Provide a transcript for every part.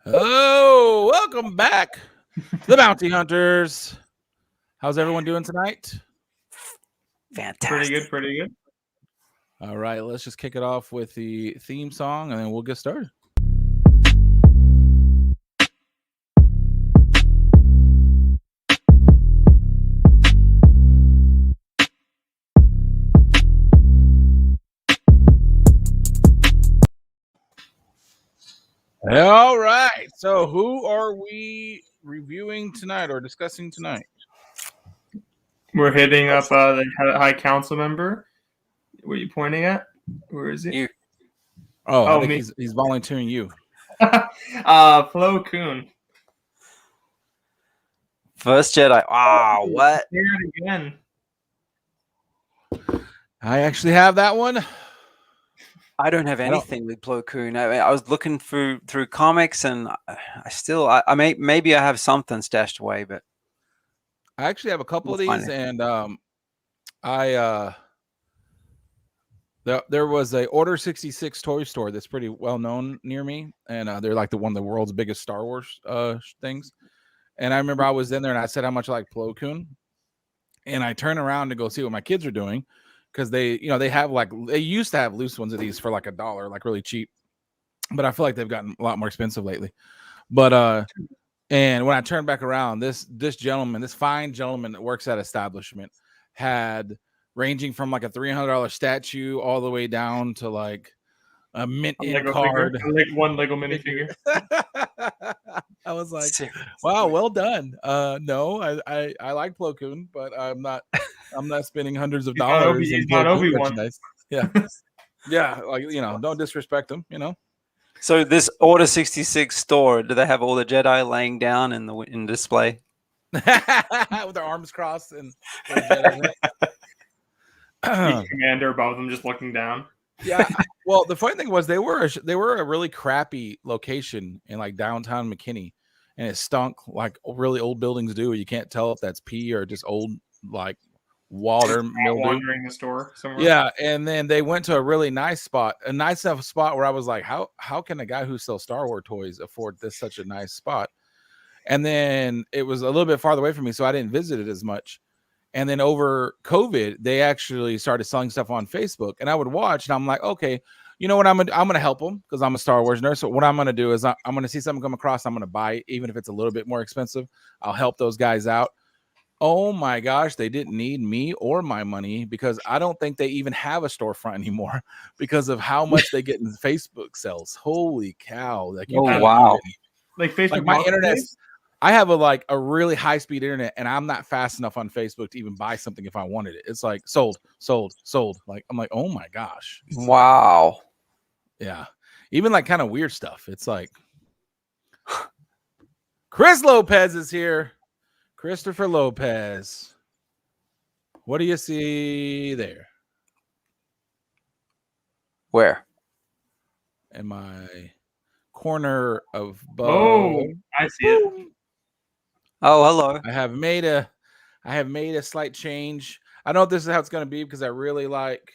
Oh, welcome back to the Bounty Hunters. How's everyone doing tonight? Fantastic. Pretty good. All right, let's just kick it off with the theme song and then we'll get started. All right, so who are we reviewing tonight or discussing tonight? We're hitting up the High Council member. What are you pointing at? Where is he? You. I think he's volunteering you. Plo Koon. First Jedi. Wow, what? Here it again. I actually have that one. I don't have anything with Plo Koon. I was looking through comics, and maybe I have something stashed away, but I actually have a couple of these, and there was a Order 66 toy store that's pretty well known near me, and they're like one of the world's biggest Star Wars things. And I remember I was in there and I said how much I like Plo Koon, and I turned around to go see what my kids are doing because they have they used to have loose ones of these for like $1, like really cheap, but I feel like they've gotten a lot more expensive lately. But and when I turned back around, this fine gentleman that works at establishment had ranging from like a $300 statue all the way down to like a mint card, like one Lego minifigure. I was like, wow, well done. No, I like Plo Koon, but I'm not spending hundreds of dollars. He's not Obi-Wan. Yeah. Yeah, like, don't disrespect him, So this Order 66 store, do they have all the Jedi laying down in display? With their arms crossed and Jedi, each commander above them just looking down. Yeah. Well, the funny thing was they were a really crappy location in like downtown McKinney, and it stunk like really old buildings do. You can't tell if that's pee or just old like water mildew. Wandering the store somewhere. Yeah, and then they went to a really nice spot, a nice enough spot where I was like, how can a guy who sells Star Wars toys afford such a nice spot? And then it was a little bit farther away from me, so I didn't visit it as much. And then over COVID, they actually started selling stuff on Facebook, and I would watch, and I'm like, okay, you know what? I'm gonna help them because I'm a Star Wars nerd. So what I'm gonna do is I'm gonna see something come across, I'm gonna buy it, even if it's a little bit more expensive. I'll help those guys out. Oh my gosh, they didn't need me or my money because I don't think they even have a storefront anymore because of how much they get in Facebook sales. Holy cow! Like, wow! Like Facebook, like my internet. I have a really high speed internet, and I'm not fast enough on Facebook to even buy something if I wanted it. It's like sold. Like, I'm like, oh my gosh. Wow. Yeah. Even like kind of weird stuff. It's like Chris Lopez is here. Christopher Lopez. What do you see there? Where? In my corner of Oh, I see it. Oh, hello. I have made a slight change. I don't know if this is how it's going to be because I really like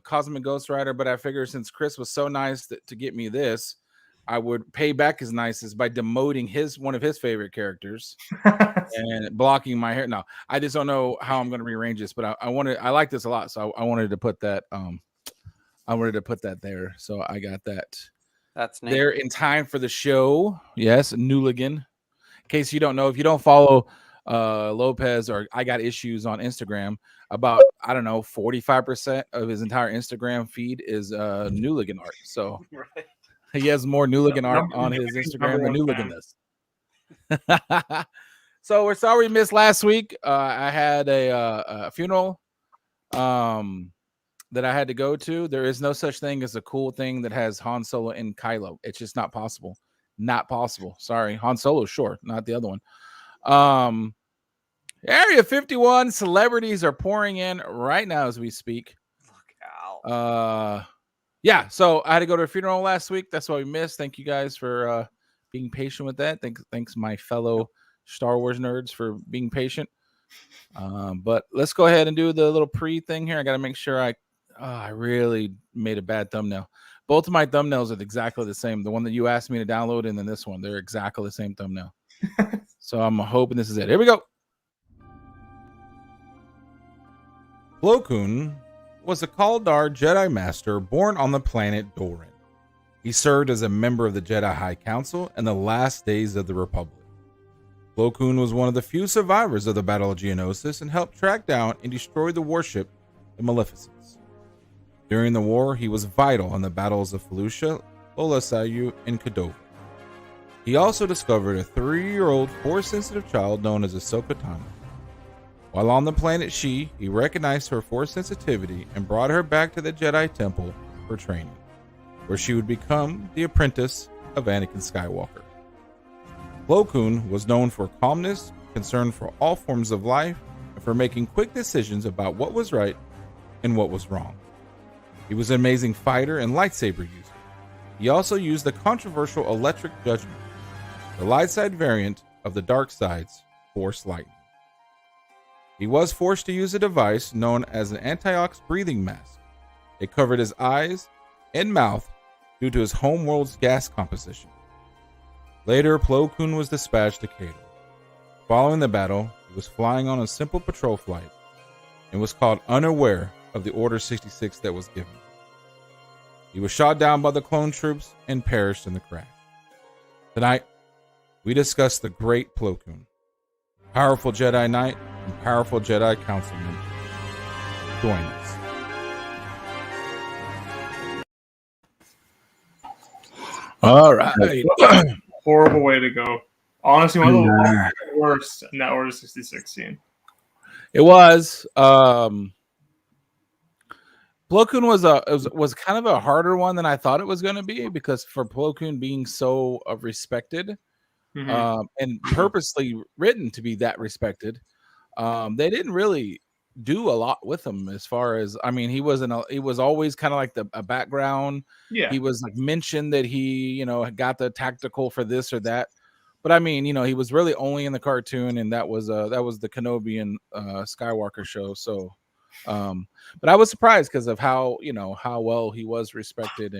Cosmic Ghost Rider, but I figure since Chris was so nice to get me this, I would pay back his nicest by demoting one of his favorite characters and blocking my hair. No, I just don't know how I'm going to rearrange this, but I like this a lot, so I wanted to put that there. So I got that. That's neat. There in time for the show. Yes, Nooligan. In case you don't know, if you don't follow Lopez, or I got issues on Instagram, about 45% of his entire Instagram feed is Nooligan art. So he has more Nooligan art on his Instagram than Nooligan does. So we're sorry we missed last week. I had a funeral that I had to go to. There is no such thing as a cool thing that has Han Solo and Kylo. It's just not possible. Not possible. Sorry. Han Solo, sure. Not the other one. Area 51 celebrities are pouring in right now as we speak. Look out. Yeah, so I had to go to a funeral last week. That's why we missed. Thank you guys for being patient with that. Thanks my fellow Star Wars nerds for being patient. But let's go ahead and do the little pre thing here. I got to make sure I really made a bad thumbnail. Both of my thumbnails are exactly the same. The one that you asked me to download and then this one, they're exactly the same thumbnail. So I'm hoping this is it. Here we go. Plo Koon was a Kaldar Jedi Master born on the planet Doran. He served as a member of the Jedi High Council in the last days of the Republic. Plo Koon was one of the few survivors of the Battle of Geonosis and helped track down and destroy the warship, the Maleficence. During the war, he was vital in the battles of Felucia, Olosayu, and Cordova. He also discovered a 3-year-old Force-sensitive child known as Ashoka Tano. While on the planet She, he recognized her Force sensitivity and brought her back to the Jedi Temple for training, where she would become the apprentice of Anakin Skywalker. Plo Koon was known for calmness, concern for all forms of life, and for making quick decisions about what was right and what was wrong. He was an amazing fighter and lightsaber user. He also used the controversial electric judgment, the lightside variant of the dark side's Force lightning. He was forced to use a device known as an antiox breathing mask. It covered his eyes and mouth due to his homeworld's gas composition. Later, Plo Koon was dispatched to Cato. Following the battle, he was flying on a simple patrol flight and was caught unaware of the Order 66 that was given. He was shot down by the clone troops and perished in the crash. Tonight, we discuss the great Plo Koon, powerful Jedi Knight and powerful Jedi Council member. Join us. All right. Horrible way to go. Honestly, one of the worst in that Order 66 scene. It was. Plo Koon was kind of a harder one than I thought it was going to be, because for Plo Koon being so respected, and purposely written to be that respected, they didn't really do a lot with him. As far as, I mean, he was always kind of like a background. Yeah, he was like mentioned that he got the tactical for this or that, but I mean, he was really only in the cartoon, and that was the Kenobi and Skywalker show. So but I was surprised because of how well he was respected,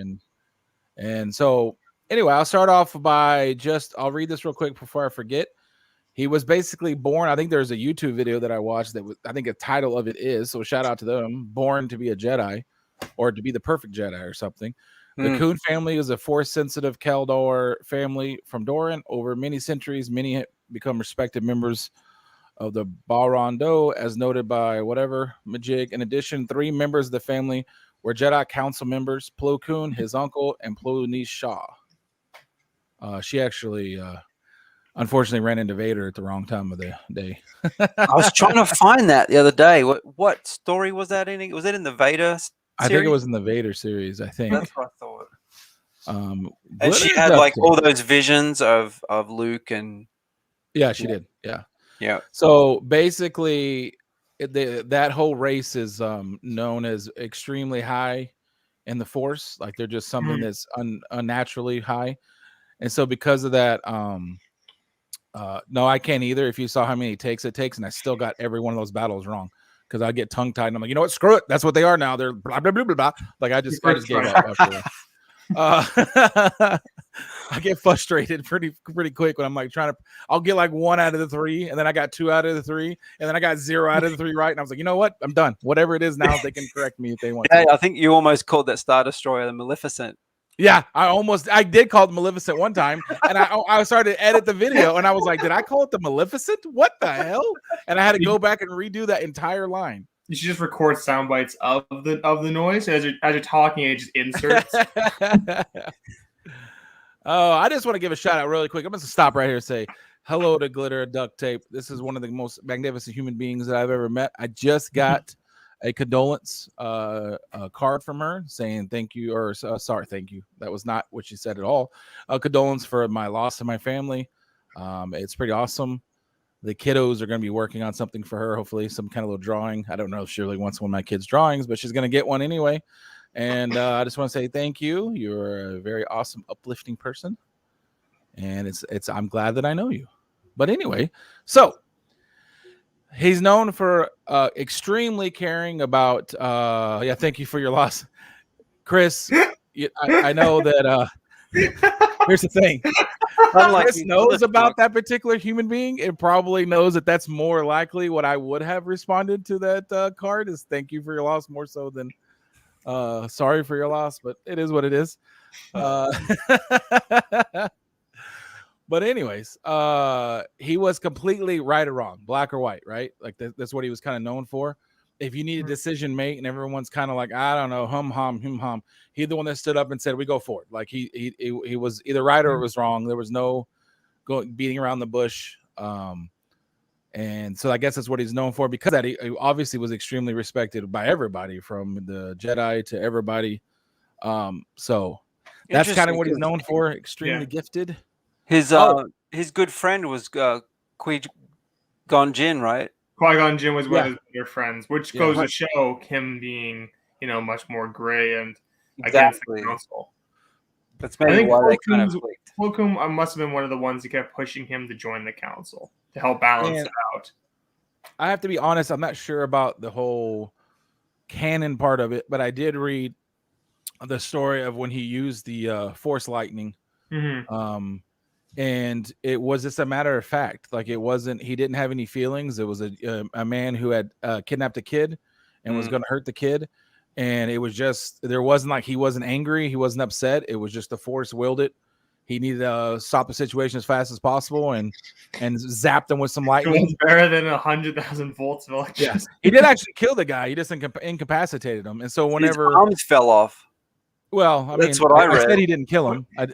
and so anyway, I'll start off by I'll read this real quick before I forget. He was basically born. I think there's a YouTube video that I watched I think the title of it is, so shout out to them, born to be a Jedi or to be the perfect Jedi or something. The Koon family is a Force-sensitive Kaldor family from Doran. Over many centuries, many have become respected members of the Balrondo, as noted by Majig. In addition, 3 members of the family were Jedi Council members: Plo Koon, his uncle, and Plo Shaw. She actually, unfortunately, ran into Vader at the wrong time of the day. I was trying to find that the other day. What story was that in? Was it in the Vader series? I think it was in the Vader series. I think that's what I thought. And she Glitter's had up like to- all those visions of Luke and Yeah, she did. Yeah. yeah. So basically, that whole race is known as extremely high in the Force. Like they're just something that's unnaturally high, and so because of that, no, I can't either. If you saw how many takes it takes, and I still got every one of those battles wrong, because I get tongue tied and I'm like, you know what, screw it. That's what they are now. They're blah blah blah blah blah. Like I just gave up after. I get frustrated pretty quick when I'm like I'll get like 1 out of the 3, and then I got 2 out of the 3, and then I got 0 out of the 3 right, and I was like, you know what, I'm done. Whatever it is now, they can correct me if they want. Hey, I think you almost called that Star Destroyer the Maleficent. Yeah, I did call it Maleficent one time, and I started to edit the video, and I was like, did I call it the Maleficent? What the hell? And I had to go back and redo that entire line. You should just record sound bites of the noise as you're talking. It just inserts. Oh, I just want to give a shout out really quick. I'm going to stop right here and say hello to Glitter Duct Tape. This is one of the most magnificent human beings that I've ever met. I just got a condolence card from her saying thank you, or sorry, thank you. That was not what she said at all. A condolence for my loss of my family. It's pretty awesome. The kiddos are going to be working on something for her, hopefully some kind of little drawing. I don't know if she really wants one of my kids' drawings, but she's going to get one anyway. And I just want to say thank you. You're a very awesome, uplifting person. And I'm glad that I know you. But anyway, so he's known for extremely caring about, thank you for your loss. Chris, I know that. Here's the thing. Unlike Chris you, knows other about fuck. that particular human being. It probably knows that that's more likely what I would have responded to that card is thank you for your loss more so than sorry for your loss, but it is what it is. But anyways, he was completely right or wrong, black or white, right? Like that's what he was kind of known for. If you need a decision made and everyone's kind of like, I don't know, hum, he's the one that stood up and said, we go for it. Like he was either right or it was wrong. There was no beating around the bush. And so I guess that's what he's known for because that he obviously was extremely respected by everybody from the Jedi to everybody. So that's kind of what he's known for. Extremely gifted. His good friend was Qui-Gon Jinn, right? Qui-Gon Jinn was one of his better friends, which goes to show him being, much more gray and against the council. That's maybe why they kind of clicked. Plo Koon must have been one of the ones that kept pushing him to join the council to help balance it out. I have to be honest, I'm not sure about the whole canon part of it, but I did read the story of when he used the Force lightning. Mm-hmm. And it was just a matter of fact. Like he didn't have any feelings. It was a man who had kidnapped a kid and was going to hurt the kid. And it was just, there wasn't like, he wasn't angry. He wasn't upset. It was just the Force willed it. He needed to stop the situation as fast as possible and zap them with some lightning. It was better than 100,000 volts of electricity. Yes. He did actually kill the guy. He just incapacitated him. And so whenever his arms fell off. Well, that's what I read. I said he didn't kill him. I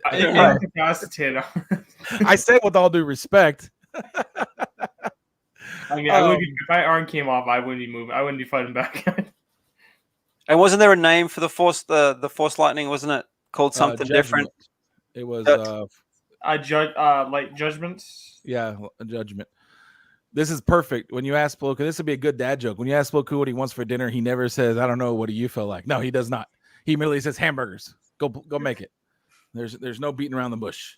said with all due respect. I mean, if my arm came off, I wouldn't be moving. I wouldn't be fighting back. And wasn't there a name for the Force? The Force lightning, wasn't it called something different? It was light judgment. Yeah, a judgment. This is perfect. When you ask Plo Koon, this would be a good dad joke. When you ask Plo Koon what he wants for dinner, he never says, "I don't know. What do you feel like?" No, he does not. He merely says hamburgers. Go make it. There's no beating around the bush.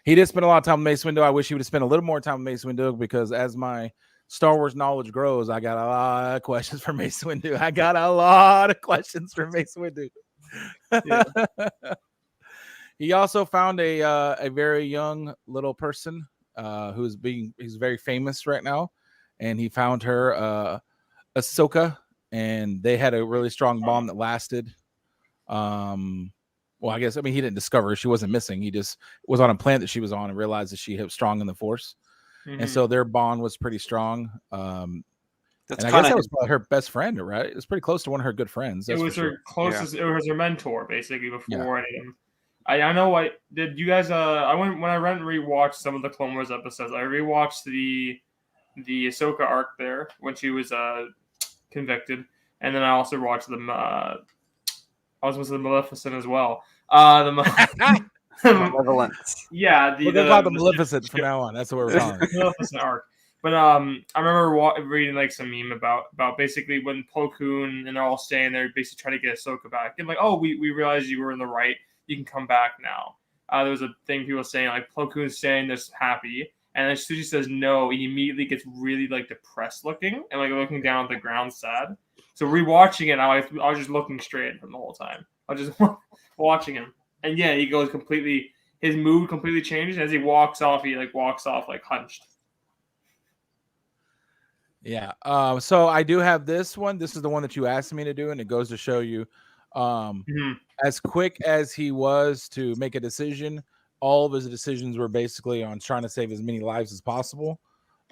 He did spend a lot of time with Mace Windu. I wish he would have spent a little more time with Mace Windu because as my Star Wars knowledge grows, I got a lot of questions for Mace Windu. Yeah. He also found a very young little person he's very famous right now, and he found her Ashoka, and they had a really strong bond that lasted. Well, I guess he didn't discover her. She wasn't missing. He just was on a planet that she was on and realized that she was strong in the Force, and so their bond was pretty strong. And I guess that was probably her best friend, right? It was pretty close to one of her good friends. It was her closest. Yeah. It was her mentor, basically, before any of them. I know. Did you guys? I went when I went and rewatched some of the Clone Wars episodes. I rewatched the Ahsoka arc there when she was convicted, and then I also watched the Maleficent as well. The Malevolence. Yeah, we're gonna call the Maleficent from now on. That's what we're calling it. Maleficent arc. But I remember reading some meme about basically when Plo Koon and they're all staying there, basically trying to get Ahsoka back, and like, oh, we realized you were in the right. You can come back now. There was a thing people saying like Plo Koon's saying this happy, and then Suji says no, and he immediately gets really like depressed looking and like looking down at the ground sad. So rewatching it, I was just looking straight at him the whole time. I was just watching him, and yeah, he goes completely. His mood completely changes and as he walks off. He walks off hunched. Yeah. So I do have this one. This is the one that you asked me to do, and it goes to show you, as quick as he was to make a decision, all of his decisions were basically on trying to save as many lives as possible.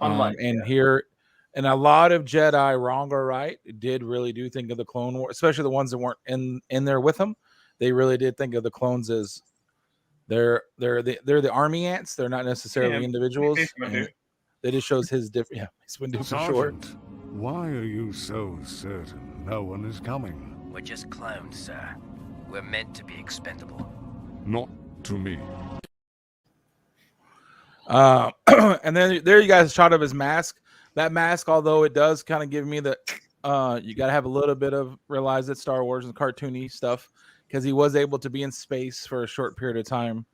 And a lot of Jedi, wrong or right, did really do think of the Clone War, especially the ones that weren't in there with him. They really did think of the clones as they're the army ants. They're not necessarily individuals. That just shows his different. Yeah, Mace Windu for sure. Why are you so certain no one is coming? We're just clones, sir. We're meant to be expendable. Not to me. And then there you guys shot of his mask. That mask, although it does kind of give me the, you got to have a little bit of realize that Star Wars and cartoony stuff because he was able to be in space for a short period of time.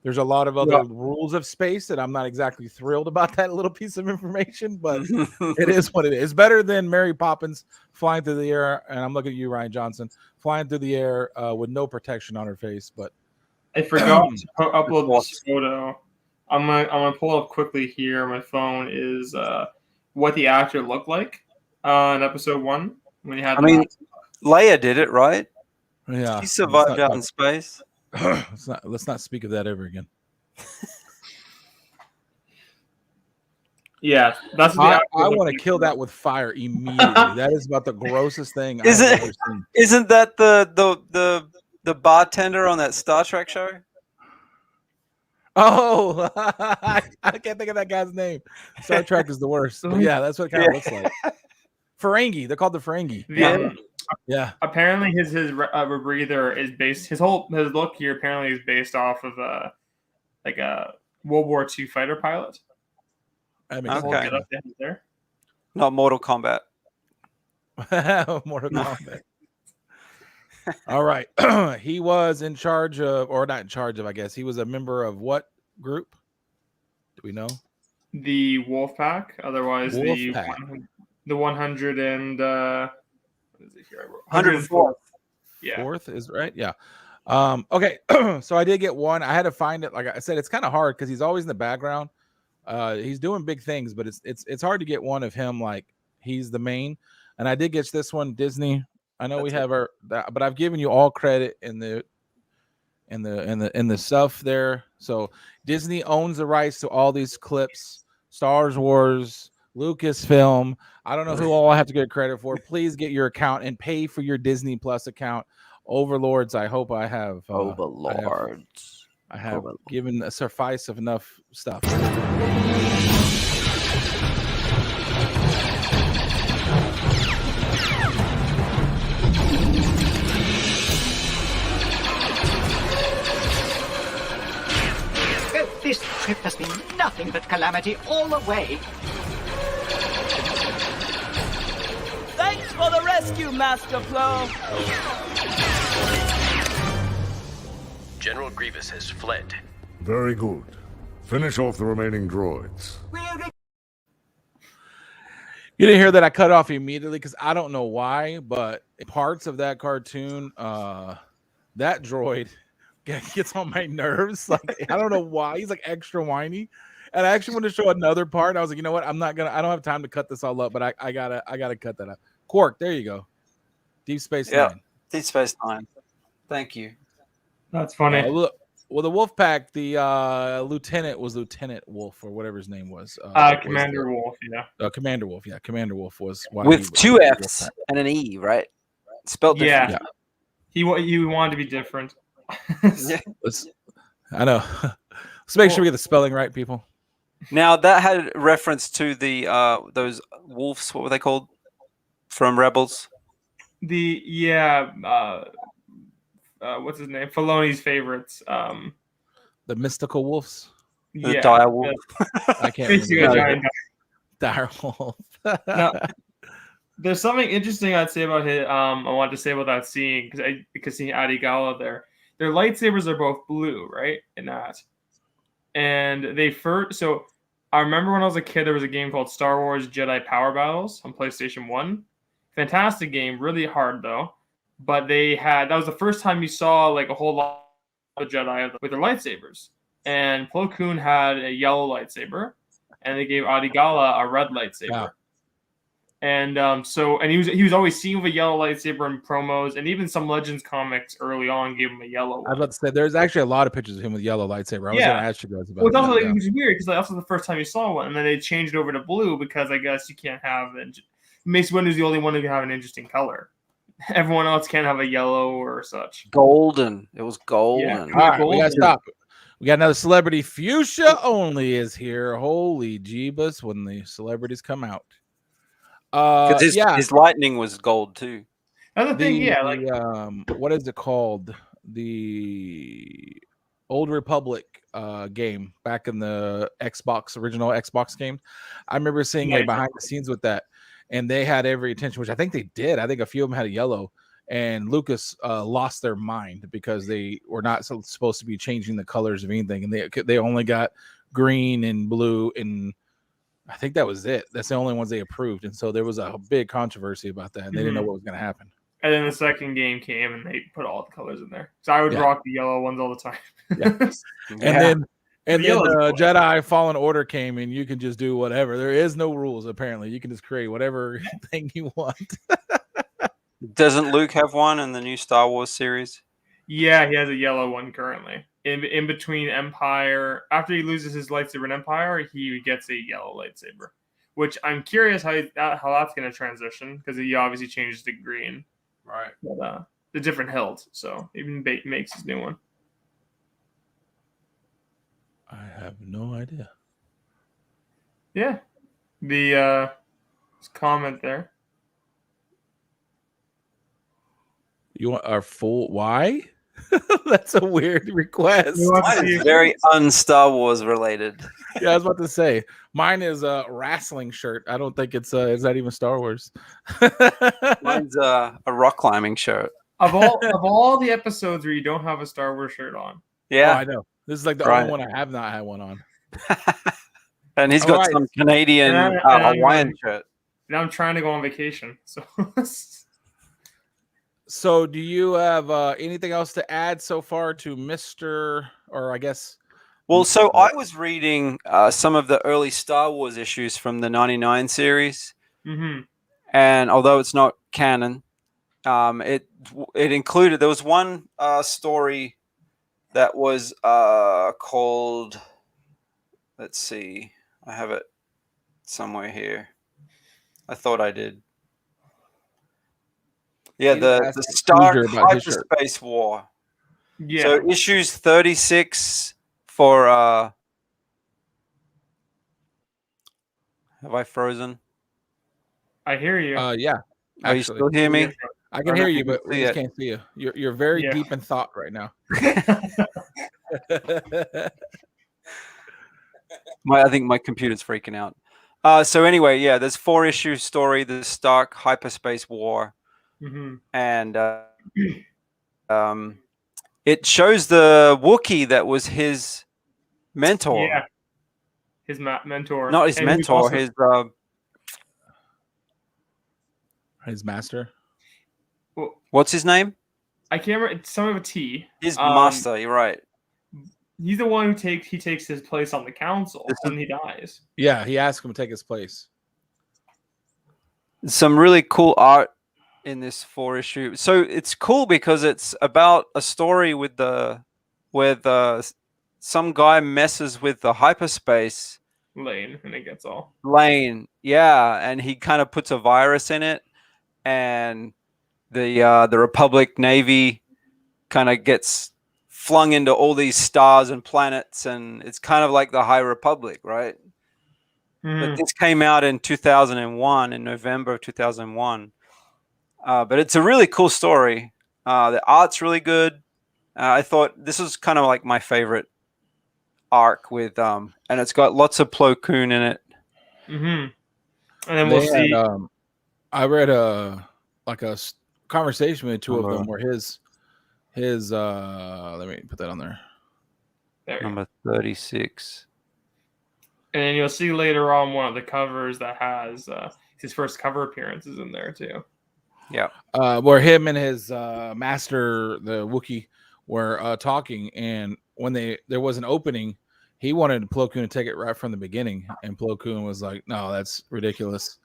There's a lot of other rules of space that I'm not exactly thrilled about that little piece of information, but it is what it is. It's better than Mary Poppins flying through the air, and I'm looking at you, Ryan Johnson, flying through the air with no protection on her face. But I forgot to upload this photo. I'm gonna pull up quickly here. My phone is what the actor looked like in episode 1 when he had. Leia did it, right? Yeah, she survived out in space. Let's not speak of that ever again. Yeah, that's. I want to kill that with fire immediately. That is about the grossest thing I've ever seen. Isn't that the bartender on that Star Trek show? Oh, I can't think of that guy's name. Star Trek is the worst. But yeah, that's what it kind of looks like. Ferengi. They're called the Ferengi. Yeah. Apparently, his rebreather is based. His look here apparently is based off of a World War II fighter pilot. I mean, okay. There. Not Mortal Kombat. Mortal Kombat. All right. He was in charge of, or not in charge of, I guess. He was a member of what group? Do we know? The Wolf Pack. Otherwise, the 100 and what is it here? 104th. Yeah. 4th is right. Yeah. Okay. So I did get one. I had to find it. Like I said, it's kind of hard because he's always in the background. He's doing big things, but it's hard to get one of him like he's the main. And I did get this one, Disney. I know we have but I've given you all credit in the stuff there. So Disney owns the rights to all these clips. Star Wars, Lucasfilm. I don't know who all I have to get credit for. Please get your account and pay for your Disney Plus account. Overlords. I hope I have. Overlords. I have given a suffice of enough stuff. This trip has been nothing but calamity all the way. Thanks for the rescue, Master Plo. General Grievous has fled. Very good. Finish off the remaining droids. You didn't hear that I cut off immediately because I don't know why, but parts of that cartoon, that droid gets on my nerves. Like I don't know why he's like extra whiny, and I actually want to show another part. I was like, you know what? I don't have time to cut this all up, but I gotta cut that up. Quark, there you go. Deep Space Nine. Deep Space Nine. Thank you. That's funny. Look, well, the Wolf Pack, the lieutenant was Lieutenant Wolf or whatever his name was. Commander Wolf, yeah. Commander Wolf, yeah. Commander Wolf was with 2 F's and an E, right? Spelled different. Yeah. He wanted to be different. Yeah. I know. Let's make sure we get the spelling right, people. Now that had reference to the those wolves. What were they called from Rebels? What's his name? Filoni's favorites. The mystical wolves. The dire wolf. I can't remember. Dire wolf. Now, there's something interesting I'd say about him. I wanted to say about that scene because seeing Adi Gala there. Their lightsabers are both blue, right? In that. And so I remember when I was a kid, there was a game called Star Wars Jedi Power Battles on PlayStation 1. Fantastic game, really hard though. But that was the first time you saw like a whole lot of Jedi with their lightsabers. And Plo Koon had a yellow lightsaber, and they gave Adi Gala a red lightsaber. Yeah. And he was always seen with a yellow lightsaber in promos, and even some Legends comics early on gave him a yellow one. I was about to say there's actually a lot of pictures of him with yellow lightsaber. I was going to ask you guys about that. Well, it was weird because that's the first time you saw one, and then they changed it over to blue because I guess you can't have Mace Windu's the only one who can have an interesting color. Everyone else can't have a yellow or such. Golden. It was golden. Yeah. All right, we gotta stop. We got another celebrity. Fuchsia Only is here. Holy jeebus when the celebrities come out. Because his lightning was gold too. Another thing, what is it called? The Old Republic game back in the original Xbox game. I remember seeing behind the scenes with that, and they had every attention, which I think they did. I think a few of them had a yellow, and Lucas lost their mind because they were not supposed to be changing the colors of anything, and they only got green and blue, and I think that was it. That's the only ones they approved, and so there was a big controversy about that, and they didn't know what was going to happen. And then the second game came, and they put all the colors in there. So I would rock the yellow ones all the time. And then Jedi Fallen Order came, and you can just do whatever. There is no rules, apparently. You can just create whatever thing you want. Doesn't Luke have one in the new Star Wars series? Yeah, he has a yellow one currently. In between Empire, after he loses his lightsaber in Empire, he gets a yellow lightsaber. Which I'm curious how that's going to transition, because he obviously changes to green. Right. But the different hilt, so even makes his new one. I have no idea. Yeah. The comment there. You want our full why? That's a weird request. Mine is very un-Star Wars related. Yeah, I was about to say mine is a wrestling shirt. I don't think it's is that even Star Wars? Mine's a rock climbing shirt. Of all the episodes where you don't have a Star Wars shirt on. Yeah, I know. This is like the only one I have not had one on. And he's got some Canadian Hawaiian shirt. Now I'm trying to go on vacation. So do you have anything else to add so far to Mr. or I guess? Well, so I was reading some of the early Star Wars issues from the 99 series. Mm-hmm. And although it's not canon, it included, there was one story that was called, let's see, I have it somewhere here. I thought I did. Yeah, the Star Hyperspace War. Yeah. So issues 36 for have I frozen? I hear you. Yeah. Are you still hear me? I can hear you, but we just can't see you. You're very deep in thought right now. I think my computer's freaking out. So anyway, yeah, there's 4-issue story, the Stark Hyperspace War. Mm-hmm. And it shows the Wookiee that was his mentor. Yeah, his mentor. Not his mentor, his master. What's his name? I can't remember. It's some of a T. His master. You're right. He's the one who takes his place on the council when he dies. Yeah, he asked him to take his place. Some really cool art in this 4-issue. So it's cool because it's about a story where some guy messes with the hyperspace lane and it gets all lane. Yeah, and he kind of puts a virus in it, and the Republic Navy kind of gets flung into all these stars and planets, and it's kind of like the High Republic, right? But this came out in 2001, in November of 2001. But it's a really cool story. The art's really good. I thought this was kind of like my favorite arc with, and it's got lots of Plo Koon in it. Mm-hmm. And then we'll see. I read a conversation with two of them where his let me put that on there. Number 36. And then you'll see later on one of the covers that has his first cover appearances in there too. Yeah. Where him and his master, the Wookiee, were talking, and when there was an opening, he wanted Plo Koon to take it right from the beginning, and Plo Koon was like, "No, that's ridiculous."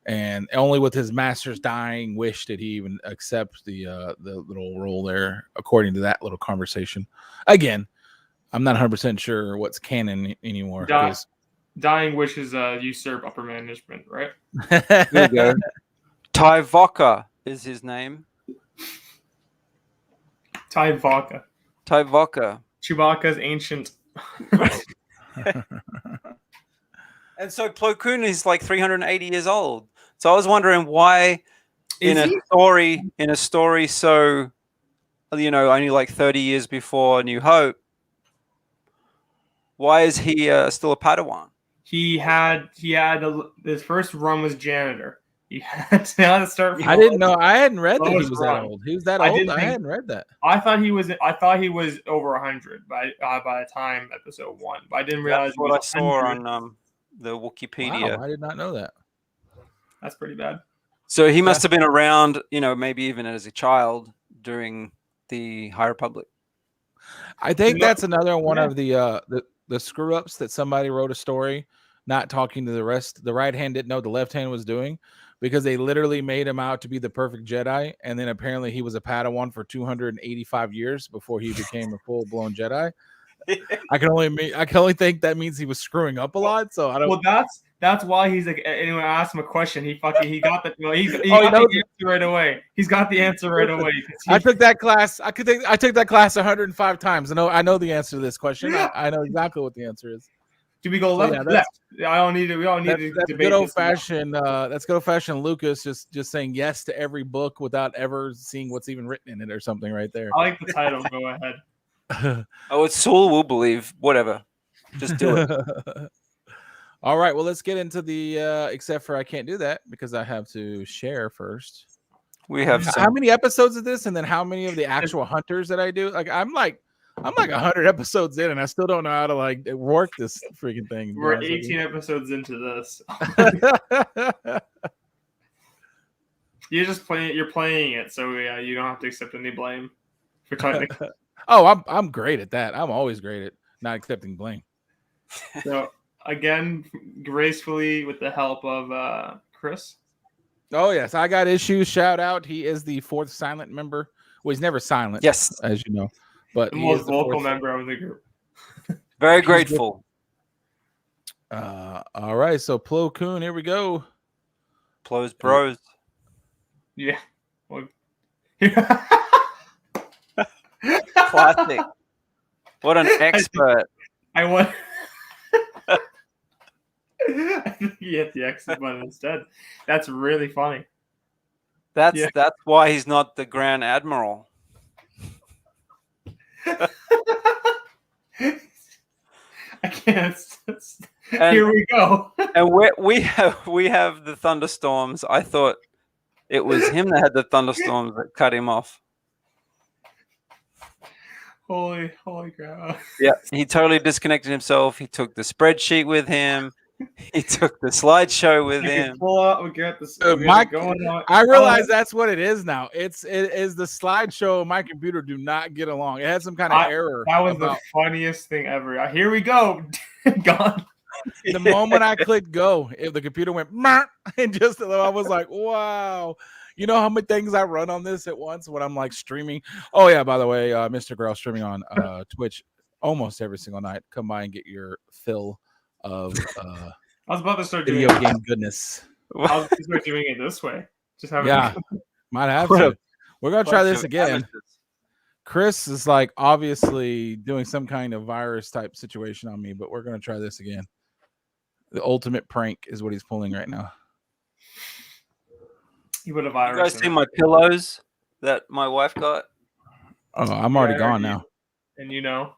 And only with his master's dying wish did he even accept the little role there, according to that little conversation. Again, I'm not 100% sure what's canon anymore. Dying wishes usurp upper management, right? There you go. Tyvoka is his name. Tyvoka. Chewbacca's ancient. And so Plo Koon is like 380 years old. So I was wondering why in a story so, only like 30 years before New Hope, why is he still a Padawan? He had his first run was janitor. You had to start. I didn't know. I hadn't read that he Lowest was run. that old. He was that I old. didn't I think- hadn't read that. I thought he was over 100 by the time episode 1, but I didn't realize That's what I was saw 100. on the Wikipedia. Wow, I did not know that. That's pretty bad. So he must have been around, maybe even as a child during the High Republic. I think Yeah. that's another one Yeah. of the screw ups that somebody wrote a story, not talking to the rest. The right hand didn't know what the left hand was doing, because they literally made him out to be the perfect Jedi, and then apparently he was a Padawan for 285 years before he became a full blown Jedi. I can only think that means he was screwing up a lot. So I don't. Well, that's why he's like. Anyone asked him a question, he got the he got he knows the answer right away. He's got the answer right away. I took that class. I took that class 105 times. I know the answer to this question. I know exactly what the answer is. Do we go left? yeah, left. I don't need to. We don't need to That's debate good old this now. fashioned. That's good old fashioned Lucas just saying yes to every book without ever seeing what's even written in it or something right there. I like the title. Go ahead. Oh, it's Saul will believe. Whatever. Just do it. All right, well, let's get into the except for I can't do that because I have to share first. We have How some. many episodes of this, and then how many of the actual hunters that I do? Like I'm like 100 episodes in, and I still don't know how to like work this freaking thing. to be We're honest with 18 episodes into this. you. You're playing it, so yeah, you don't have to accept any blame for technically. Oh, I'm great at that. I'm always great at not accepting blame. So again, gracefully with the help of Chris. Oh yes, I got issues. Shout out. He is the 4th silent member. Well, he's never silent. Yes. as you know, but The he is most the vocal 4th. member of the group. Very grateful. All right, so Plo Koon, here we go. Plo's bros. Yeah. Well, Classic. What an expert. I want. I think he hit the exit button instead. That's really funny. That's Yeah. why he's not the Grand Admiral. I can't. And- Here we go. And we have the thunderstorms. I thought it was him that had the thunderstorms that cut him off. Holy crap! Yeah, he totally disconnected himself. He took the spreadsheet with him. He took the slideshow with I can him. pull out. We got this. Mike, going on. I realize that's what it is now. It is the slideshow. My computer do not get along. It had some kind of error. That was about the funniest thing ever. Here we go. Gone. the moment I clicked go. If the computer went "Meow," and just I was like, wow. You know how many things I run on this at once when I'm like streaming? Oh yeah, by the way, Mr. Girl streaming on Twitch almost every single night. Come by and get your fill of I was about to start doing video it. game goodness. I was about to start doing it this way. Just have Yeah, might have What to. a We're gonna try Bunch this of again. amateurs. Chris is like obviously doing some kind of virus type situation on me, but we're gonna try this again. The ultimate prank is what he's pulling right now. You put a You virus. guys see my pillows that my wife got? Oh, I'm already Yeah, gone you- now. And you know.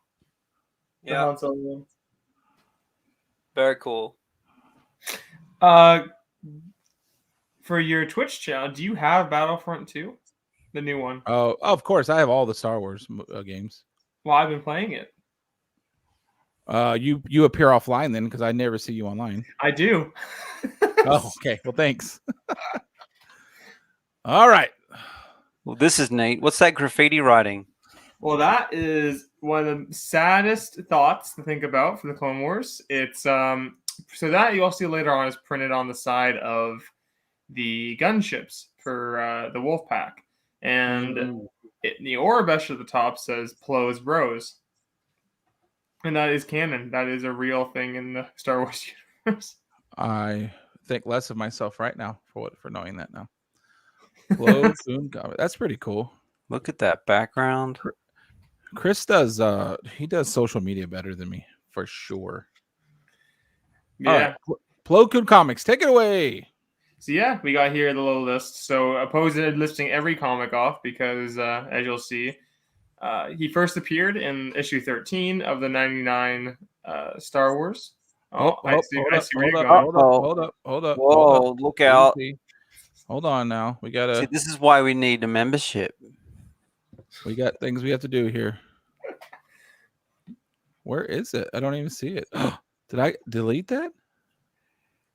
the Yeah, Han Solo one. very cool. For your Twitch channel, do you have Battlefront 2? The new one. Oh, of course, I have all the Star Wars games. Well, I've been playing it. You appear offline then because I never see you online. I do. Oh, okay. Well, thanks. All right. Well, this is neat. What's that graffiti writing? Well, that is one of the saddest thoughts to think about for the Clone Wars. It's so that you'll see later on is printed on the side of the gunships for the Wolf Pack, and the Orabesh at the top says Plo's Bros, and that is canon. That is a real thing in the Star Wars universe. I think less of myself right now for knowing that now. Plo Koon comic. That's pretty cool. Look at that background. Chris does he does social media better than me for sure. Yeah. All right. Plo Koon Comics, take it away. So yeah, we got here the little list. So opposed to listing every comic off because as you'll see, he first appeared in issue 13 of the 99 Star Wars. I see where you're going. Hold up. Whoa, look out. Easy. Hold on now. We See, gotta. this is why we need a membership. We got things we have to do here. Where is it? I don't even see it. Did I delete that?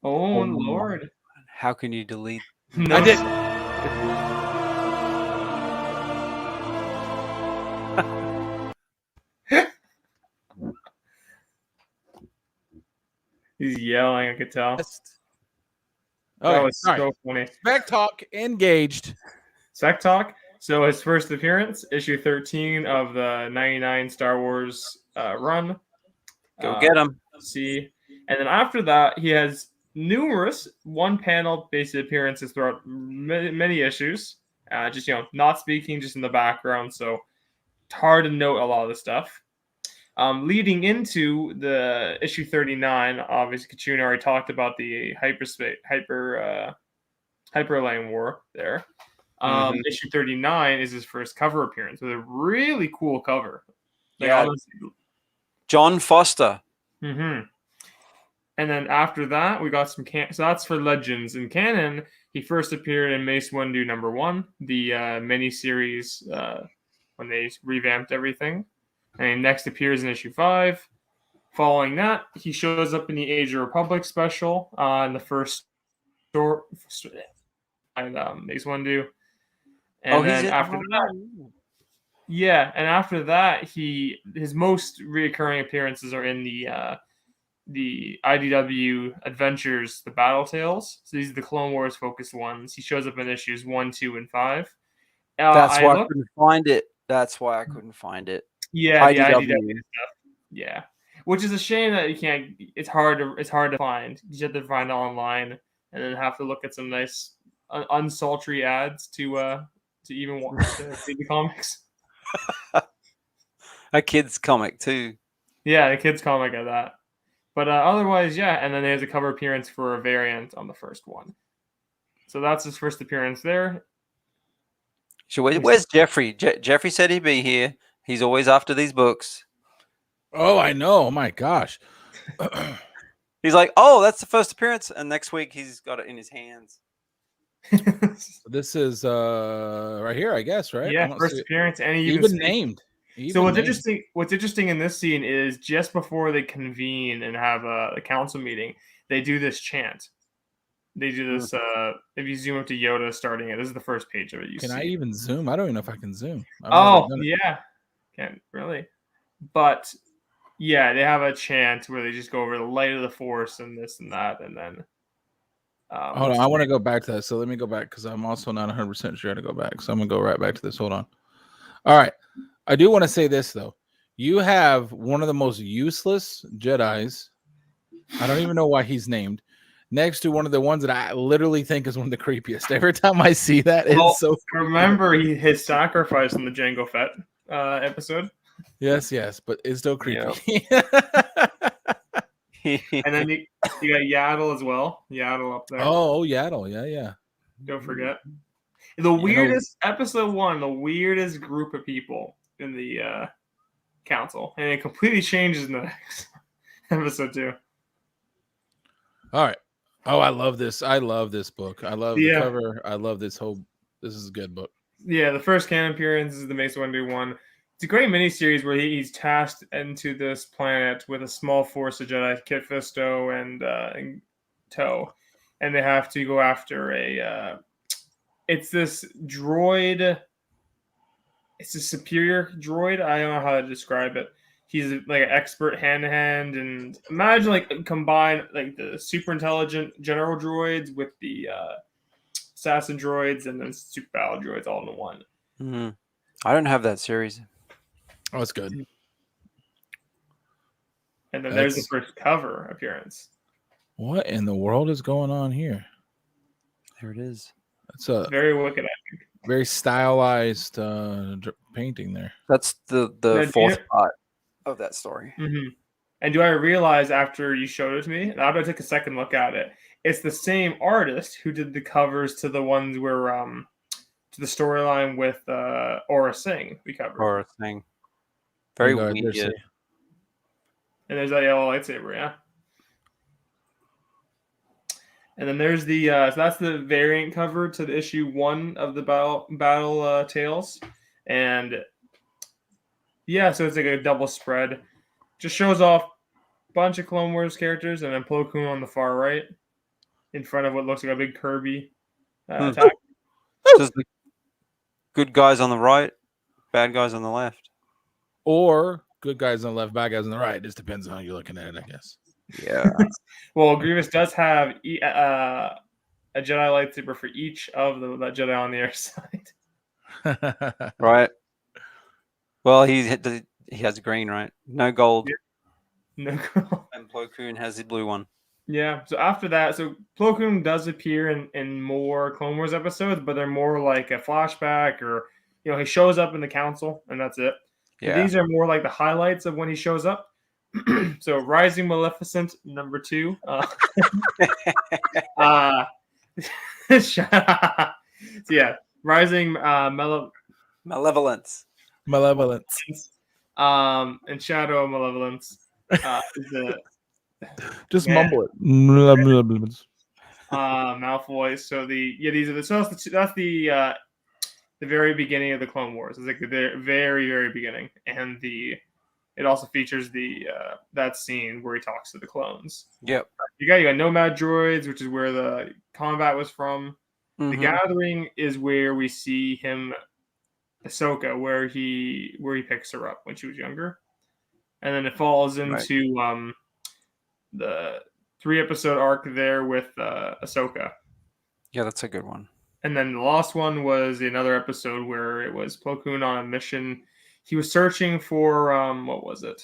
Oh Lord! How can you delete? No. I did. He's yelling. I could tell. Oh, That was sorry. so funny. Spec Talk engaged. Spec Talk. So his first appearance, issue 13 of the 99 Star Wars run. Go get him. See, and then after that, he has numerous one-panel based appearances throughout many issues. Just not speaking, just in the background. So it's hard to note a lot of the stuff. Leading into the issue 39, obviously, Kachuna already talked about the hyperlane war there. Issue 39 is his first cover appearance with a really cool cover. Honestly. John Foster. And then after that, we got some so that's for Legends. In canon, he first appeared in Mace Windu #1, the mini-series when they revamped everything. And he next appears in issue 5. Following that, he shows up in the Age of Republic special in the first store and Mace Windu. And then after that, and after that, his most reoccurring appearances are in the IDW Adventures, the Battle Tales. So these are the Clone Wars focused ones. He shows up in issues 1, 2, and 5. That's why I couldn't find it. Yeah, the IDW stuff. Yeah, which is a shame that you can't. It's hard to find. You have to find it online, and then have to look at some nice unsultry ads to even watch the comics. A kid's comic too. Yeah, the kid's comic at that. But otherwise, yeah. And then there's a cover appearance for a variant on the first one. So that's his first appearance there. So where's Jeffrey? Jeffrey said he'd be here. He's always after these books. Oh, I know. Oh my gosh. He's like, oh, that's the first appearance, and next week he's got it in his hands. This is right here, I guess, right? Yeah, first appearance, and he even named. So what's interesting in this scene is just before they convene and have a council meeting, they do this chant. They do this. If you zoom up to Yoda starting it, this is the first page of it. Can I even zoom? I don't even know if I can zoom. Yeah, can't really. But yeah, they have a chant where they just go over the light of the Force and this and that, and then. Hold on, I want to go back to that. So let me go back because I'm also not 100% sure to go back. So I'm gonna go right back to this. Hold on. All right, I do want to say this though. You have one of the most useless Jedis. I don't even know why he's named. Next to one of the ones that I literally think is one of the creepiest. Every time I see that, it's so. Remember his sacrifice in the Jango Fett episode. Yes, but it's still creepy. And then you got Yaddle as well. Yaddle up there. Oh, Yaddle. Yeah. Don't forget. The weirdest episode 1, the weirdest group of people in the council. And it completely changes in the next episode 2. All right. Oh, I love this. I love this book. I love the cover. I love this whole. This is a good book. Yeah, the first canon appearance is the Mace Windu one. It's a great miniseries where he's tasked into this planet with a small force of Jedi, Kit Fisto and Toe, and they have to go after it's this droid. It's a superior droid. I don't know how to describe it. He's like an expert hand-to-hand, and imagine like combine like the super intelligent general droids with the assassin droids and then super battle droids all in one. Mm-hmm. I don't have that series. Oh, it's good. And then there's the first cover appearance. What in the world is going on here? There it is. It's a very wicked, I think. Very stylized painting there. That's the fourth part of that story. Mm-hmm. And do I realize after you showed it to me, after I took a second look at it, it's the same artist who did the covers to the ones where to the storyline with Aura Singh we covered. Aura Singh. Very weird. And there's that yellow lightsaber, yeah. And then there's the so that's the variant cover to the issue 1 of the battle tales, and yeah, so it's like a double spread. Just shows off a bunch of Clone Wars characters, and then Plo Koon on the far right, in front of what looks like a big Kirby attack. Does the good guys on the right, bad guys on the left? Or good guys on the left, bad guys on the right. It just depends on how you're looking at it, I guess. Yeah. Well, Grievous does have a Jedi lightsaber for each of the Jedi on the other side. Right. Well, he has green, right? No gold. No. And Plo Koon has the blue one. Yeah. So after that, so Plo Koon does appear in more Clone Wars episodes, but they're more like a flashback, or he shows up in the council and that's it. Yeah. So these are more like the highlights of when he shows up. So Rising Maleficent number 2. So yeah, Rising Malevolence. And Shadow of Malevolence is the just mumble it. Malfoy. So these are that's the very beginning of the Clone Wars. It's like the very, very beginning, and it also features that scene where he talks to the clones. Yep. You got Nomad droids, which is where the combat was from. The Gathering is where we see him, Ahsoka, where he picks her up when she was younger, and then it falls into the 3-episode arc there with Ahsoka. Yeah, that's a good one. And then the last one was another episode where it was Plo Koon on a mission. He was searching for what was it?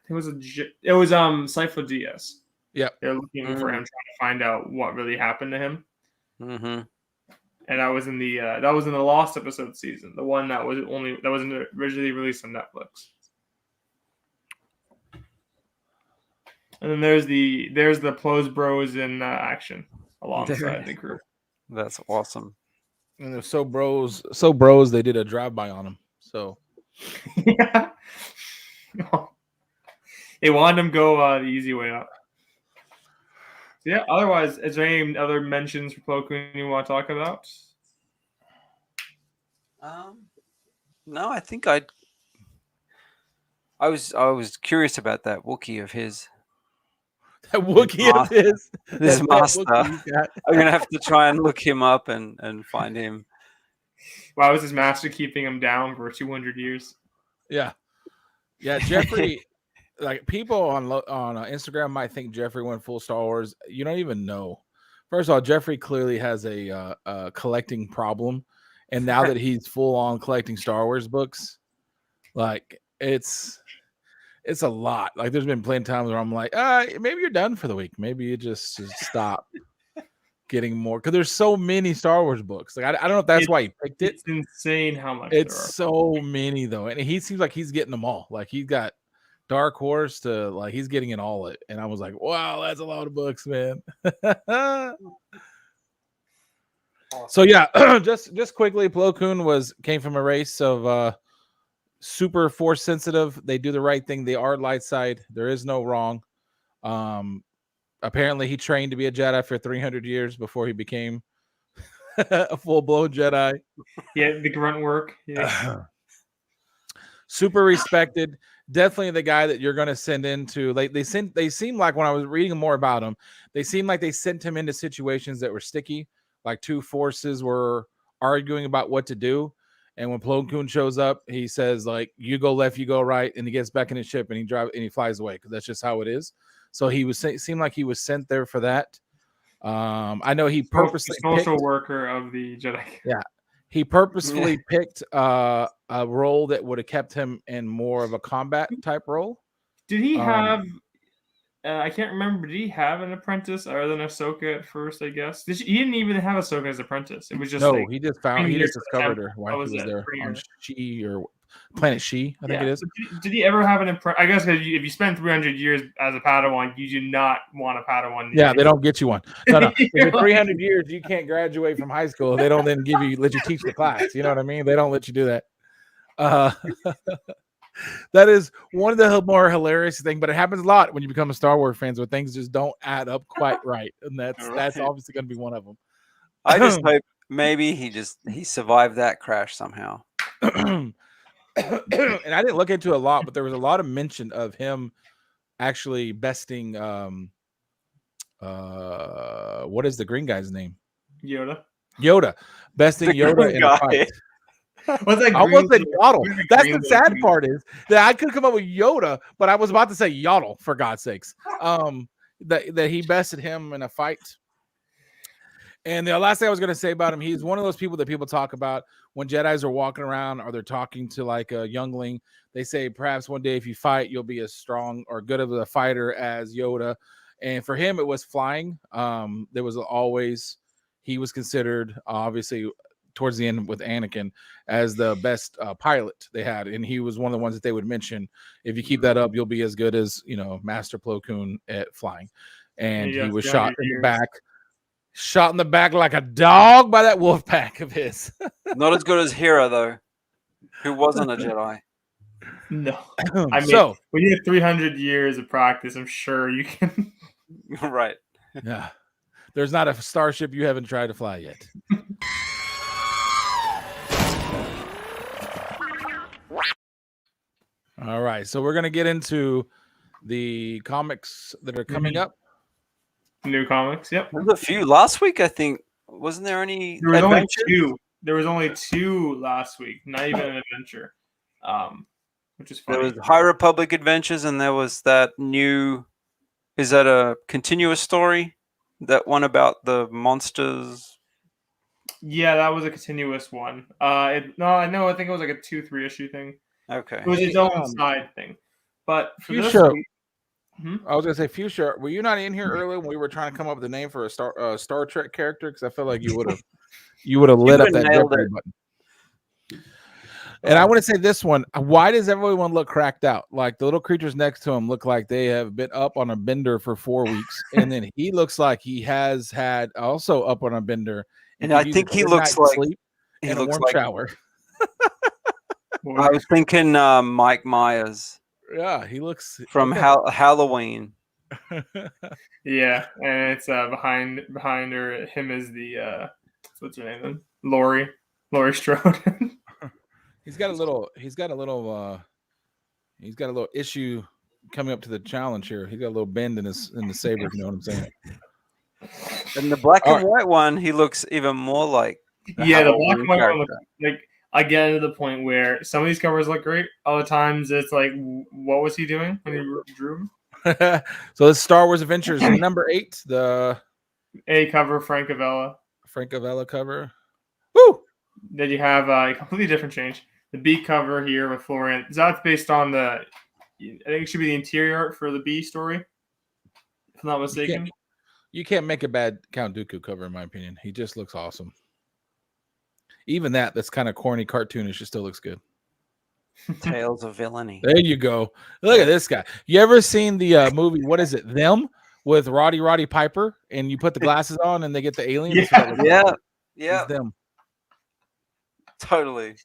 It was Sifo Dyas. Yeah, they're looking for him, trying to find out what really happened to him. Mm-hmm. And that was in the Lost episode season, the one that wasn't originally released on Netflix. And then there's the Plo's Bros in action alongside the crew. That's awesome. And they're so bros, they did a drive-by on him. So yeah, they wanted him to go the easy way out. So yeah. Otherwise, is there any other mentions for Plo Koon you want to talk about? No, I think I was curious about that Wookiee of his. That Wookiee of his. This master. I'm gonna have to try and look him up and find him. Why was his master keeping him down for 200 years? Yeah, Jeffrey. Like, people on Instagram might think Jeffrey went full Star Wars. You don't even know. First of all, Jeffrey clearly has a collecting problem, and now that he's full on collecting Star Wars books, like it's a lot. Like, there's been plenty of times where I'm like, maybe you're done for the week. Maybe you just stop getting more, because there's so many Star Wars books. Like, I don't know if that's why he picked it. It's insane how much. It's so many though, and he seems like he's getting them all. Like, he's got Dark Horse to, like, he's getting it all. And I was like, wow, that's a lot of books, man. So yeah, just quickly, Plo Koon came from a race of super force sensitive. They do the right thing. They are light side. There is no wrong. Apparently he trained to be a Jedi for 300 years before he became a full-blown Jedi. Yeah, the grunt work. Yeah. Super respected. Definitely the guy that you're going to send into, like, they seem like, when I was reading more about him, they seemed like they sent him into situations that were sticky, like two forces were arguing about what to do. And when Plo Koon shows up, he says, like, you go left, you go right, and he gets back in his ship and he flies away, because that's just how it is. So seemed like he was sent there for that. I know he purposely social worker of the Jedi. Yeah. He purposefully picked a role that would have kept him in more of a combat type role. Did he have? I can't remember. Did he have an apprentice other than Ahsoka at first? I guess he didn't even have Ahsoka as apprentice. It was just he just discovered her while he was there on She or planet She. I think it is. Did he ever have an apprentice? I guess if you spend 300 years as a Padawan, you do not want a Padawan. Yeah, they don't get you one. No. If you're 300 years, you can't graduate from high school. They don't then let you teach the class. You know what I mean? They don't let you do that. That is one of the more hilarious things, but it happens a lot when you become a Star Wars fan, where things just don't add up quite right, and that's Right. obviously going to be one of them. I just hope maybe he survived that crash somehow. And I didn't look into a lot, but there was a lot of mention of him actually besting what is the green guy's name? Yoda. Besting The Yoda green in a guy. fight. What's that? I almost said green- Yaddle. what's That's green the sad little- part, is that I could come up with Yoda, but I was about to say Yaddle, for God's sakes. That he bested him in a fight. And the last thing I was going to say about him, he's one of those people that people talk about when Jedis are walking around or they're talking to like a youngling. They say, perhaps one day if you fight, you'll be as strong or good of a fighter as Yoda. And for him, it was flying. There was always, he was considered, obviously, towards the end with Anakin, as the best pilot they had. And he was one of the ones that they would mention. If you keep that up, you'll be as good as, Master Plo Koon at flying. And he was shot in the back. Shot in the back like a dog by that wolf pack of his. Not as good as Hera, though, who wasn't a Jedi. No. I mean, So, when you have 300 years of practice, I'm sure you can. Right. yeah, there's not a starship you haven't tried to fly yet. All right, so we're gonna get into the comics that are coming up. New comics. Yep. There's a few last week. I think wasn't there any? There was only adventures? two. There was only two last week. Not even an adventure. Which is funny. There was High Republic Adventures, and there was that new. Is that a continuous story? That one about the monsters. Yeah, that was a continuous one. I think it was like a 2-3 issue thing. Okay. It was its own side thing. But for this Fuchsia, week, I was gonna say, Fuchsia, were you not in here earlier when we were trying to come up with a name for a Star Trek character? Because I feel like you would have lit up would've that nailed Jeopardy it. button. And I want to say this one: why does everyone look cracked out? Like the little creatures next to him look like they have been up on a bender for 4 weeks, and then he looks like he has had also up on a bender. And I could use think a he good looks night's like sleep he and a looks warm like. shower. I was thinking Mike Myers Yeah, he looks from Halloween. yeah, and it's behind him is the what's her name then? Laurie Strode. He's got a little issue coming up to the challenge here. He's got a little bend in the saber, if you know what I'm saying. And the black All and white one, he looks even more like. Yeah, the black Halloween and white one character. looks like, I get to the point where some of these covers look great. Other times it's like, what was he doing when he drew them? So it's Star Wars Adventures number 8, the A cover, Frank Avella. cover. Woo! Then you have a completely different change. The B cover here with Florian. So that's based on I think it should be the interior art for the B story, if I'm not mistaken. You can't make a bad Count Dooku cover, in my opinion. He just looks awesome. Even that's kind of corny, cartoonish. It still looks good. Tales of Villainy. There you go. Look at this guy. You ever seen the movie? What is it? Them with Roddy Piper, and you put the glasses on, and they get the alien. Yeah. It's them. Totally.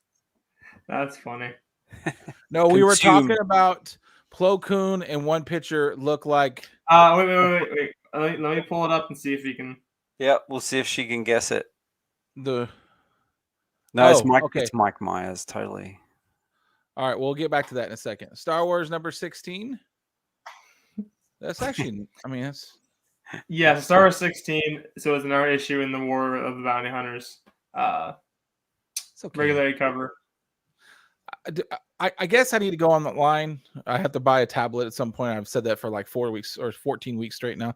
That's funny. No, we were Consumed. talking about Plo Koon, and one picture looked like. Wait. Let me pull it up and see if you can. Yeah, we'll see if she can guess it. The No, it's Mike. okay. It's Mike Myers. Totally. All right, we'll get back to that in a second. Star Wars number 16. That's actually, that's Yeah, Star Wars 16. So it's another issue in the War of the Bounty Hunters. it's okay. Regular cover. I guess I need to go on the line. I have to buy a tablet at some point. I've said that for like 4 weeks or 14 weeks straight now,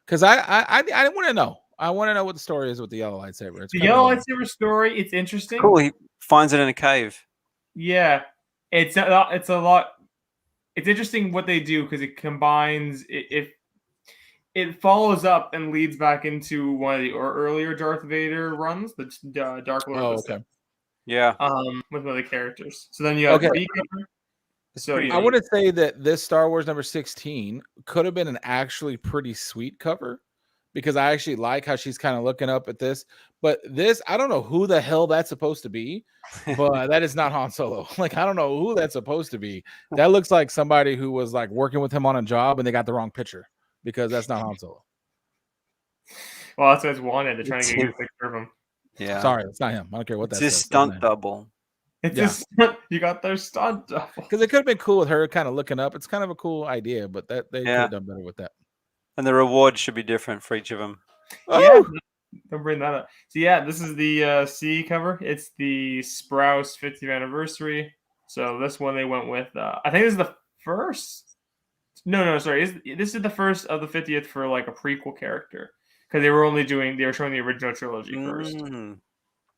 because I want to know. I want to know what the story is with the yellow lightsaber. It's The kinda yellow neat. lightsaber story. It's interesting. Cool. He finds it in a cave. Yeah, it's a lot. It's interesting what they do because it combines it follows up and leads back into one of the earlier Darth Vader runs, the Dark Lord. Oh, of the okay. Yeah. with one of the characters. So then you have Okay. the B cover. So pretty you I know, want to say that this Star Wars number 16 could have been an actually pretty sweet cover, because I actually like how she's kind of looking up at this. But this, I don't know who the hell that's supposed to be, but that is not Han Solo. Like, I don't know who that's supposed to be. That looks like somebody who was like working with him on a job and they got the wrong picture, because that's not Han Solo. Well, that's what it's wanted. They're trying to get a good picture of him. Yeah. Sorry, that's not him. I don't care what It's that his says. stunt double. It's Yeah. just you got their stunt double. Because it could have been cool with her kind of looking up. It's kind of a cool idea, but that they could Yeah. have done better with that. And the reward should be different for each of them. Yeah, don't bring that up. So yeah, this is the C cover. It's the Sprouse 50th anniversary. So this one they went with. I think this is the first. No, sorry. This is the first of the 50th for like a prequel character, because they were showing the original trilogy first.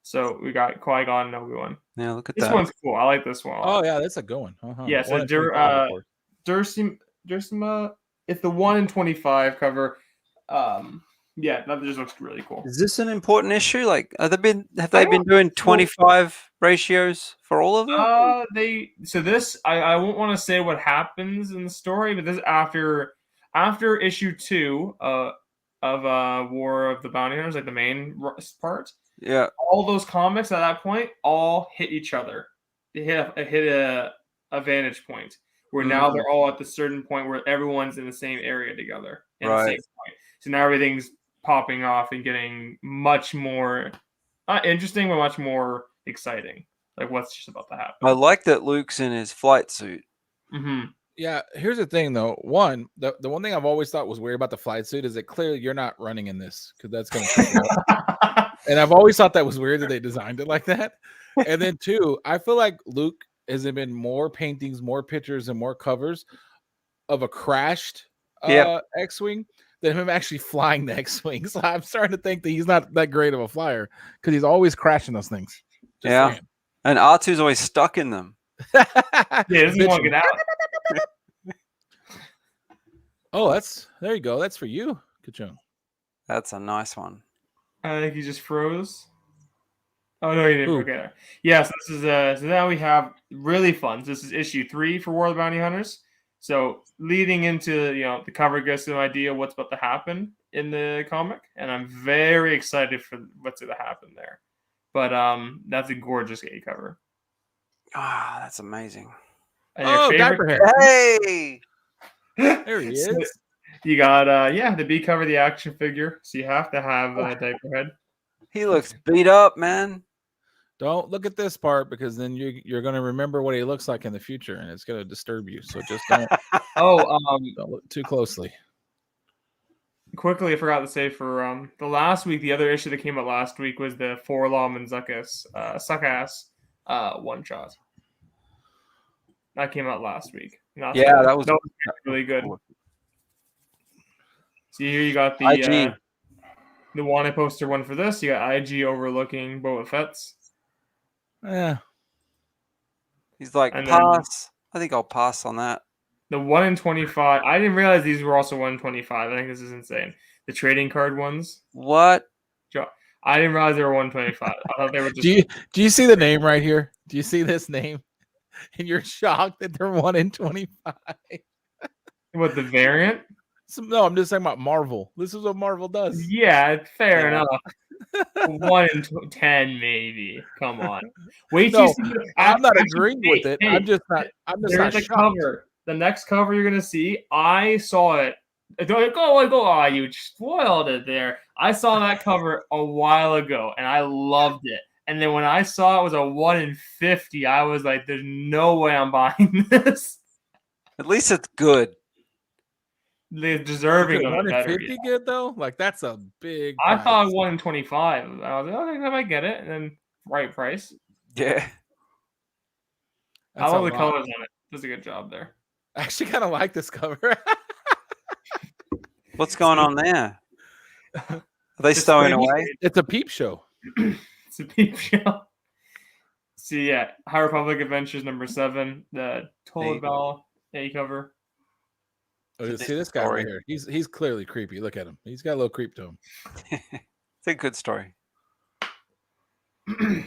So we got Qui-Gon and Obi-Wan. Yeah, look at This that. one's cool. I like this one a lot. Oh yeah, that's a good one. Uh-huh. Yeah, so 1 in 25, of course. Dursima, it's the 1 in 25 cover. Yeah, that just looks really cool. Is this an important issue? Like, have they been doing 25 ratios for all of them? I won't want to say what happens in the story, but this is after issue 2 of War of the Bounty Hunters, like the main part. Yeah. All those comics at that point all hit each other. They hit a vantage point where now they're all at the certain point where everyone's in the same area together. The same point. So now everything's popping off and getting much more interesting, but much more exciting. Like what's just about to happen. I like that Luke's in his flight suit. Mm-hmm. Yeah, here's the thing though. One, the one thing I've always thought was weird about the flight suit is that clearly you're not running in this, because that's going to. And I've always thought that was weird that they designed it like that. And then two, I feel like Luke has been more paintings, more pictures, and more covers of a crashed X-wing than him actually flying the X-wing. So I'm starting to think that he's not that great of a flyer, because he's always crashing those things. Just saying. And R2's always stuck in them. Yeah, he doesn't want to get out. Oh, there you go. That's for you, Kachung. That's a nice one. I think he just froze. Oh no, he didn't Ooh. forget. Yeah, so this is so now we have really fun. So this is issue 3 for War of the Bounty Hunters. So leading into the cover gives an idea what's about to happen in the comic, and I'm very excited for what's going to happen there. But that's a gorgeous A cover. Ah, that's amazing. And your favorite Diaper Head. Hey, There he is. So you got the B cover, the action figure. So you have to have Diaper Head. he looks beat up, man. Don't look at this part, because then you're going to remember what he looks like in the future, and it's going to disturb you. So just don't don't look too closely. Quickly, I forgot to say for the last week, the other issue that came out last week was the Forlom and Suckass one shot. That came out last week. That was really good. So here you got IG. The wanted poster one for this. You got IG overlooking Boba Fett's. Yeah. He's like, And pass. I think I'll pass on that. The 1 in 25. I didn't realize these were also 1 in 25. I think this is insane. The trading card ones. What? I didn't realize they were 125. I thought they were just. Do you see the name right here? Do you see this name? And you're shocked that they're 1 in 25. What, the variant? No, I'm just talking about Marvel. This is what Marvel does. Yeah, fair enough. 1 in 10, maybe. Come on. Wait till you see. I'm not agreeing with it. I'm just not. There's a cover. The next cover you're gonna see. I saw it. Don't go. Oh, you spoiled it there. I saw that cover a while ago, and I loved it. And then when I saw it was a 1 in 50, I was like, "There's no way I'm buying this." At least it's good. They're deserving of it 1 in better. 50 good though? Like that's a big. I price. thought 1 in 25. I was like, okay, I might get it, and then right price. Yeah. I love the colors on it. Does a good job there. I actually kind of like this cover. What's going on there? Are they stowing away? It's a peep show. It's a peep show. So yeah, High Republic Adventures *7, the Tolabal A cover. Oh, see this guy right here. He's clearly creepy. Look at him. He's got a little creep to him. It's a good story. The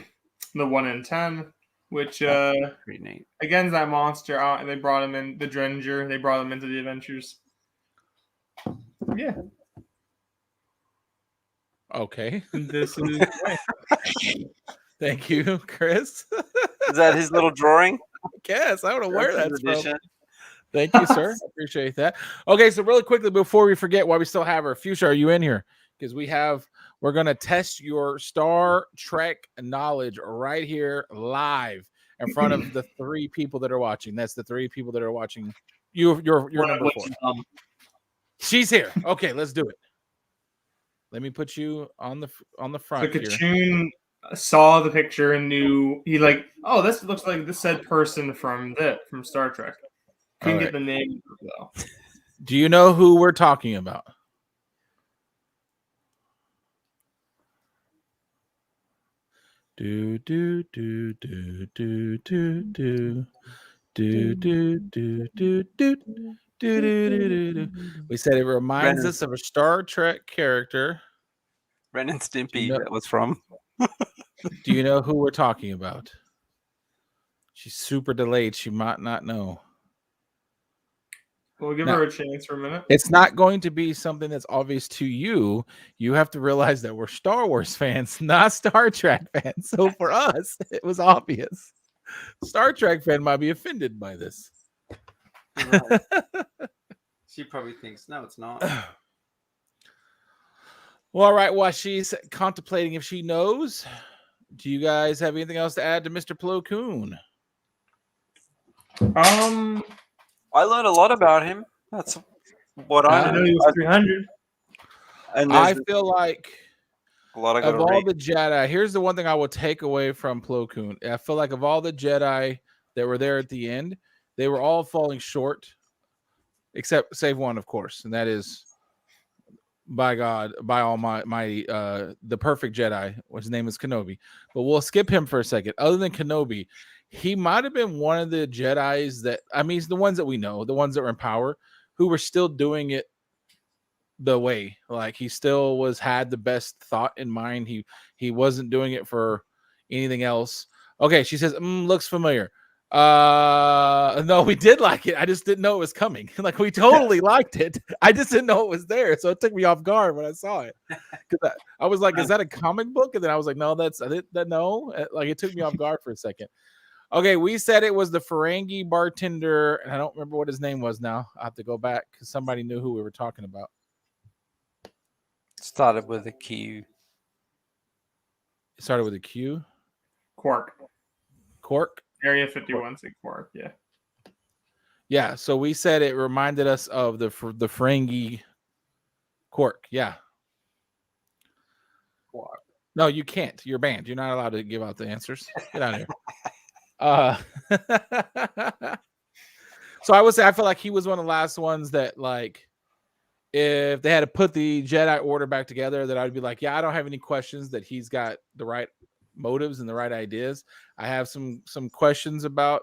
1 in 10, which pretty neat. Again, that monster. They brought him in, the Drenger. They brought him into the adventures. Yeah. Okay. This is Thank you, Chris. Is that his little drawing? I guess I don't know where Collector's that's from. edition. Thank you, sir. I appreciate that. Okay, so really quickly before we forget, while we still have our Fuchsia, are you in here? Because we're gonna test your Star Trek knowledge right here live in front of the 3 people that are watching. That's the 3 people that are watching. You're number 4. She's here. Okay, let's do it. Let me put you on the front So here. Kachun saw the picture and knew oh, this looks like this said person from Star Trek. Couldn't get the name though. Do you know who we're talking about? Do do do do do do do do do do do do. We said it reminds us of a Star Trek character. Ren and Stimpy, that was from. Do you know who we're talking about? She's super delayed. She might not know. We'll give her a chance for a minute. It's not going to be something that's obvious to you. You have to realize that we're Star Wars fans, not Star Trek fans. So for us, it was obvious. Star Trek fan might be offended by this. Right. She probably thinks, no, it's not. Well, all right. While she's contemplating if she knows, do you guys have anything else to add to Mr. Plo Koon? I learned a lot about him. That's what I know he was 300. And I feel like a lot of all the Jedi, here's the one thing I will take away from Plo Koon. I feel like of all the Jedi that were there at the end, they were all falling short, except save one, of course, and that is, by God, by Almighty, the perfect Jedi, his name is Kenobi. But we'll skip him for a second. Other than Kenobi, he might have been one of the Jedis that, I mean, the ones that we know, the ones that were in power, who were still doing it the way. Like he still had the best thought in mind. He wasn't doing it for anything else. Okay, she says, looks familiar. No, we did like it. I just didn't know it was coming. Like we totally liked it. I just didn't know it was there. So it took me off guard when I saw it. Because I was like, is that a comic book? And then I was like, no, no. Like it took me off guard for a second. Okay, we said it was the Ferengi bartender, and I don't remember what his name was now. I have to go back because somebody knew who we were talking about. Started with a Q. It started with a Q. Quark. Area 51 said Quark, yeah. Yeah, so we said it reminded us of the Ferengi Quark, yeah. Quark. No, you can't. You're banned. You're not allowed to give out the answers. Get out of here. So I would say I feel like he was one of the last ones that, like, if they had to put the Jedi Order back together, that I'd be like, yeah, I don't have any questions that he's got the right motives and the right ideas. I have some questions about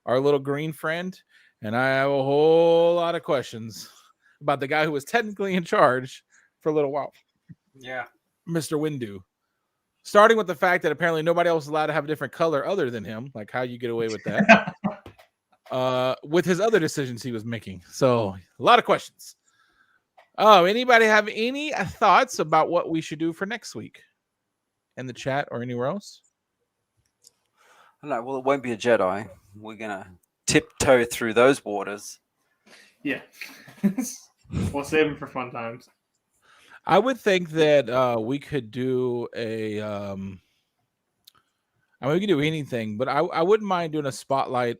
our little green friend, and I have a whole lot of questions about the guy who was technically in charge for a little while. Yeah, Mr. Windu. Starting with the fact that apparently nobody else is allowed to have a different color other than him. Like how you get away with that. With his other decisions he was making. So a lot of questions. Oh, anybody have any thoughts about what we should do for next week in the chat or anywhere else? No, well, it won't be a Jedi. We're gonna tiptoe through those waters. Yeah. We'll save them for fun times. I would think that we could do a I mean, we could do anything, but I wouldn't mind doing a spotlight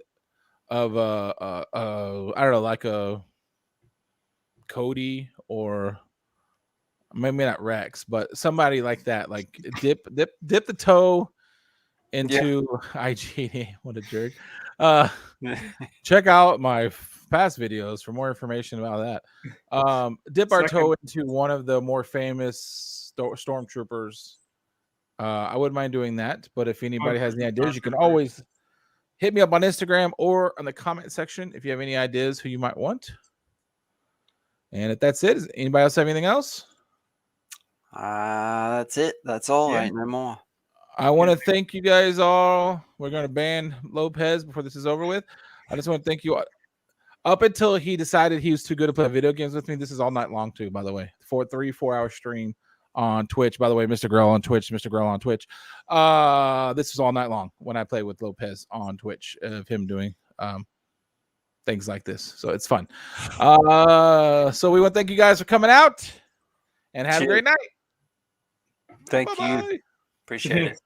of I don't know, like a Cody or maybe not Rex, but somebody like that. Like dip the toe into IGA. What a jerk. Check out my past videos for more information about that. Dip our toe into one of the more famous stormtroopers. I wouldn't mind doing that, but if anybody has any ideas, you can always hit me up on Instagram or on the comment section if you have any ideas who you might want. And if that's it, does anybody else have anything else? That's it. That's all. Yeah. Ain't no more. I want to thank you guys all. We're going to ban Lopez before this is over with. I just want to thank you all. Up until he decided he was too good to play video games with me. This is all night long too, by the way. 4 hour stream on Twitch. By the way, Mr. Girl on Twitch, Mr. Girl on Twitch. This is all night long when I play with Lopez on Twitch of him doing things like this. So it's fun. So we want to thank you guys for coming out and have a great night. Thank Bye-bye. you. Appreciate it.